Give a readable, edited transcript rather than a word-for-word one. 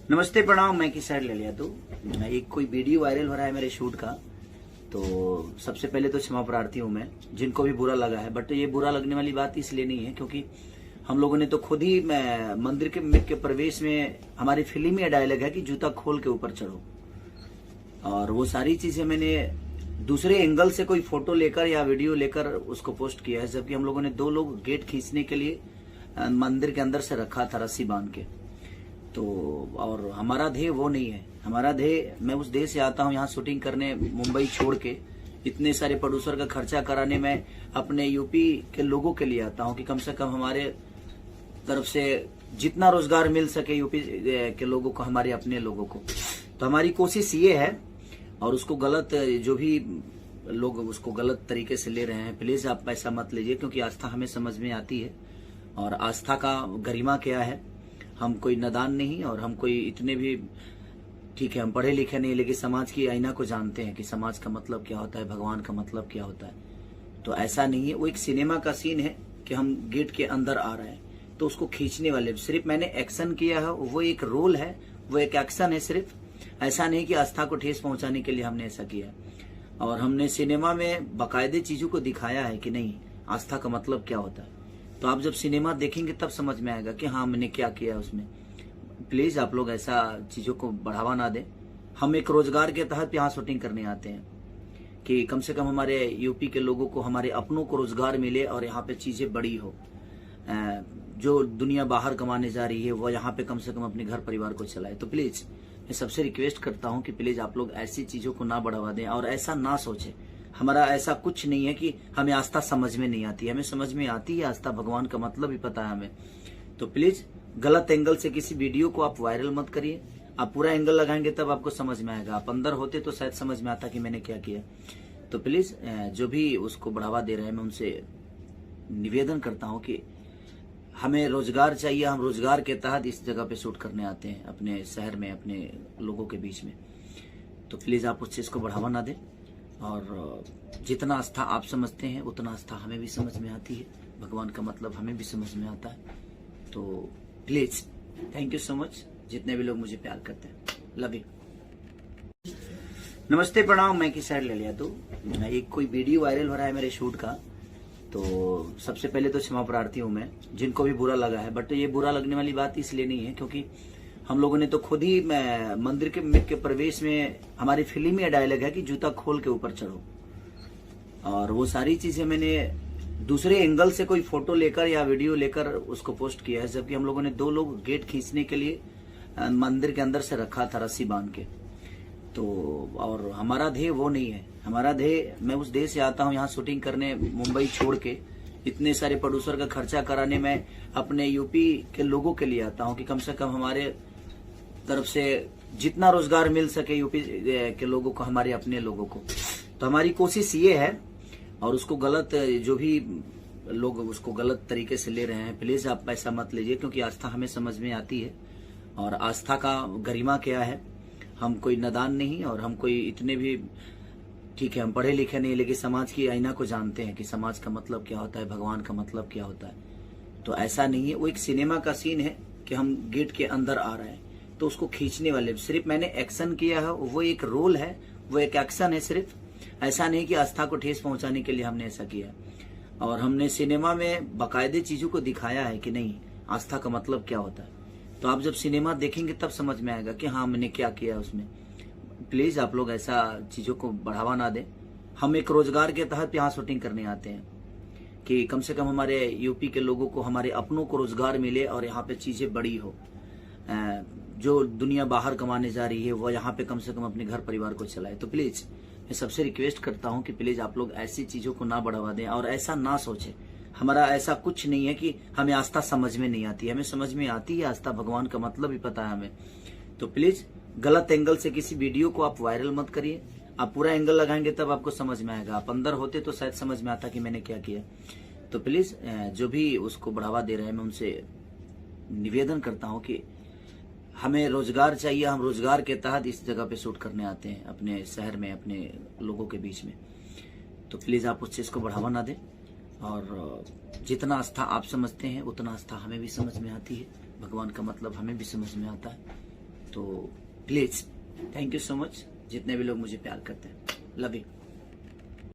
नमस्ते प्रणाम। मैं किसान ले लिया तो एक कोई वीडियो वायरल हो रहा है मेरे शूट का। तो सबसे पहले तो क्षमा प्रार्थी हूँ मैं, जिनको भी बुरा लगा है। बट ये बुरा लगने वाली बात इसलिए नहीं है क्योंकि हम लोगों ने तो खुद ही मंदिर के प्रवेश में हमारी फिल्म में डायलॉग है कि जूता खोल के ऊपर चढ़ो, और वो सारी चीजें मैंने दूसरे एंगल से कोई फोटो लेकर या वीडियो लेकर उसको पोस्ट किया है। जबकि हम लोगों ने 2 लोग गेट खींचने के लिए मंदिर के अंदर से रखा था रस्सी बांध के। तो और हमारा ध्येय वो नहीं है। हमारा ध्येय, मैं उस देश से आता हूँ यहाँ शूटिंग करने, मुंबई छोड़ के इतने सारे प्रोड्यूसर का खर्चा कराने। मैं अपने यूपी के लोगों के लिए आता हूँ कि कम से कम हमारे तरफ से जितना रोजगार मिल सके यूपी के लोगों को, हमारे अपने लोगों को। तो हमारी कोशिश ये है, और उसको गलत जो भी लोग उसको गलत तरीके से ले रहे हैं, प्लीज आप ऐसा मत लीजिए, क्योंकि आस्था हमें समझ में आती है। और आस्था का गरिमा क्या है, हम कोई नादान नहीं और हम कोई इतने भी, ठीक है हम पढ़े लिखे नहीं, लेकिन समाज की आईना को जानते हैं कि समाज का मतलब क्या होता है, भगवान का मतलब क्या होता है। तो ऐसा नहीं है। वो एक सिनेमा का सीन है कि हम गेट के अंदर आ रहे हैं, तो उसको खींचने वाले सिर्फ मैंने एक्शन किया है, वो एक रोल है, वो एक एक्शन है सिर्फ। ऐसा नहीं कि आस्था को ठेस पहुंचाने के लिए हमने ऐसा किया। और हमने सिनेमा में बाकायदे चीजों को दिखाया है कि नहीं आस्था का मतलब क्या होता है। तो आप जब सिनेमा देखेंगे तब समझ में आएगा कि हाँ मैंने क्या किया उसमें। प्लीज आप लोग ऐसा चीजों को बढ़ावा ना दें। हम एक रोजगार के तहत यहाँ शूटिंग करने आते हैं कि कम से कम हमारे यूपी के लोगों को, हमारे अपनों को रोजगार मिले और यहाँ पे चीजें बड़ी हो। जो दुनिया बाहर कमाने जा रही है वो यहाँ पे कम से कम अपने घर परिवार को चलाए। तो प्लीज मैं सबसे रिक्वेस्ट करता हूँ कि प्लीज आप लोग ऐसी चीजों को ना बढ़ावा दें और ऐसा ना सोचें। हमारा ऐसा कुछ नहीं है कि हमें आस्था समझ में नहीं आती है, हमें समझ में आती है आस्था, भगवान का मतलब भी पता है हमें। तो प्लीज गलत एंगल से किसी वीडियो को आप वायरल मत करिए। आप पूरा एंगल लगाएंगे तब आपको समझ में आएगा। आप अंदर होते तो शायद समझ में आता कि मैंने क्या किया। तो प्लीज जो भी उसको बढ़ावा दे रहे हैं, मैं उनसे निवेदन करता हूँ कि हमें रोजगार चाहिए। हम रोजगार के तहत इस जगह पे शूट करने आते हैं, अपने शहर में, अपने लोगों के बीच में। तो प्लीज आप उस चीज को बढ़ावा ना दें। और जितना आस्था आप समझते हैं उतना आस्था हमें भी समझ में आती है, भगवान का मतलब हमें भी समझ में आता है। तो please thank you so much, जितने भी लोग मुझे प्यार करते हैं। Love you. नमस्ते प्रणाम। मैं किसान ले लिया तो एक कोई वीडियो वायरल हो रहा है मेरे शूट का। तो सबसे पहले तो क्षमा प्रार्थी हूँ मैं, जिनको भी बुरा लगा है। बट ये बुरा लगने वाली बात इसलिए नहीं है क्योंकि हम लोगों ने तो खुद ही मंदिर के प्रवेश में हमारी फिल्म में डायलॉग है कि जूता खोल के ऊपर चढ़ो। और वो सारी चीजें मैंने दूसरे एंगल से कोई फोटो लेकर या वीडियो लेकर उसको पोस्ट किया है। जबकि हम लोगों ने 2 लोग गेट खींचने के लिए मंदिर के अंदर से रखा था रस्सी बांध के। तो और हमारा ध्येय वो नहीं है। हमारा ध्येय, मैं उस देश से आता हूँ यहाँ शूटिंग करने, मुंबई छोड़ के इतने सारे प्रोड्यूसर का खर्चा कराने। मैं अपने यूपी के लोगों के लिए आता हूँ कि कम से कम हमारे तरफ से जितना रोजगार मिल सके यूपी के लोगों को, हमारे अपने लोगों को। तो हमारी कोशिश ये है, और उसको गलत जो भी लोग उसको गलत तरीके से ले रहे हैं, प्लीज आप ऐसा मत लीजिए, क्योंकि आस्था हमें समझ में आती है। और आस्था का गरिमा क्या है, हम कोई नादान नहीं और हम कोई इतने भी, ठीक है हम पढ़े लिखे नहीं, लेकिन समाज की आईना को जानते हैं कि समाज का मतलब क्या होता है, भगवान का मतलब क्या होता है। तो ऐसा नहीं है। वो एक सिनेमा का सीन है कि हम गेट के अंदर आ रहे हैं, तो उसको खींचने वाले सिर्फ मैंने एक्शन किया है, वो एक रोल है, वो एक एक्शन है सिर्फ। ऐसा नहीं कि आस्था को ठेस पहुंचाने के लिए हमने ऐसा किया। और हमने सिनेमा में बाकायदे चीजों को दिखाया है कि नहीं आस्था का मतलब क्या होता है। तो आप जब सिनेमा देखेंगे तब समझ में आएगा कि हाँ मैंने क्या किया उसमें। प्लीज आप लोग ऐसा चीजों को बढ़ावा ना दें। हम एक रोजगार के तहत यहाँ शूटिंग करने आते हैं कि कम से कम हमारे यूपी के लोगों को, हमारे अपनों को रोजगार मिले और यहाँ पे चीजें बड़ी हो। जो दुनिया बाहर कमाने जा रही है वो यहाँ पे कम से कम अपने घर परिवार को चलाए। तो प्लीज मैं सबसे रिक्वेस्ट करता हूँ कि प्लीज आप लोग ऐसी चीजों को ना बढ़ावा दें और ऐसा ना सोचें। हमारा ऐसा कुछ नहीं है कि हमें आस्था समझ में नहीं आती है, हमें समझ में आती है आस्था, भगवान का मतलब भी पता है हमें। तो प्लीज गलत एंगल से किसी वीडियो को आप वायरल मत करिए। आप पूरा एंगल लगाएंगे तब आपको समझ में आएगा। आप अंदर होते तो शायद समझ में आता कि मैंने क्या किया। तो प्लीज जो भी उसको बढ़ावा दे रहे हैं, मैं उनसे निवेदन करता हूँ कि हमें रोजगार चाहिए। हम रोजगार के तहत इस जगह पे शूट करने आते हैं, अपने शहर में, अपने लोगों के बीच में। तो प्लीज आप उस चीज को बढ़ावा ना दें। और जितना आस्था आप समझते हैं उतना आस्था हमें भी समझ में आती है, भगवान का मतलब हमें भी समझ में आता है। तो please thank you so much जितने भी लोग मुझे प्यार करते हैं। Love you.